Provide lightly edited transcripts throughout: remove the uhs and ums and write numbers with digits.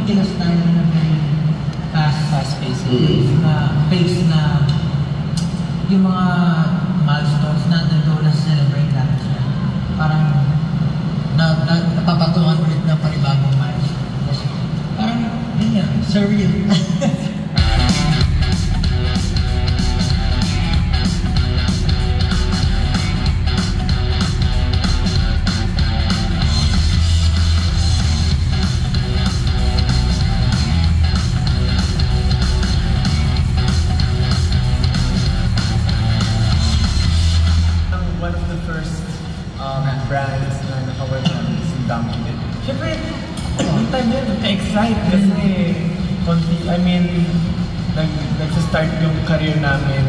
kikilos tayo na very fast-paced pace na yung mga milestones na nandun na celebrate natin. Parang napapatuhan ulit ng panibagong milestones. Parang, yun yan, surreal. One of the first brands na naka-work namin is yung Dunkin'. Siyempre, yung time yun, nagka-excite kasi nagsa-start yung career namin.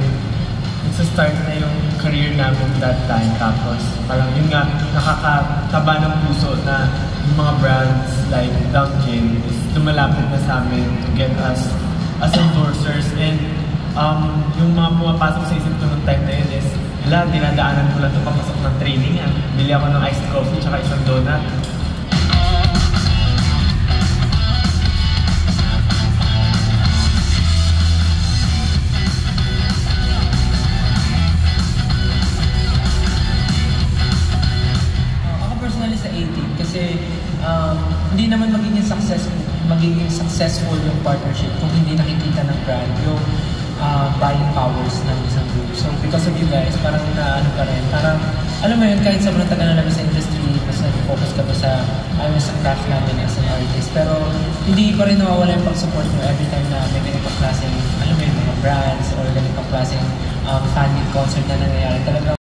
Nagsa-start na yung career namin that time. Tapos, parang yun nga, nakakataba ng puso na yung mga brands like Dunkin' is lumalapit na sa amin to get us as endorsers. And yung mga pumapasok sa isip ko nung time na yun is, dinadaanan ko lang ito papasok ng training. Bili ako ng iced coffee tsaka isang donut. Ako personally sa 18 kasi hindi naman magiging successful yung partnership kung hindi nakikita ng brand yung buying powers ng isang group. So because of you guys, parang pa rin. Parang, alam mo yun, kahit sobrang tagal na namin sa industry, mas nag-focus ka ba sa craft natin as an artist. Pero hindi pa rin nawawala yung pag-support mo every time na may ganitong klaseng, alam mo yun, mga brands or ganitong klaseng fan meet concert na nangyayari. Talaga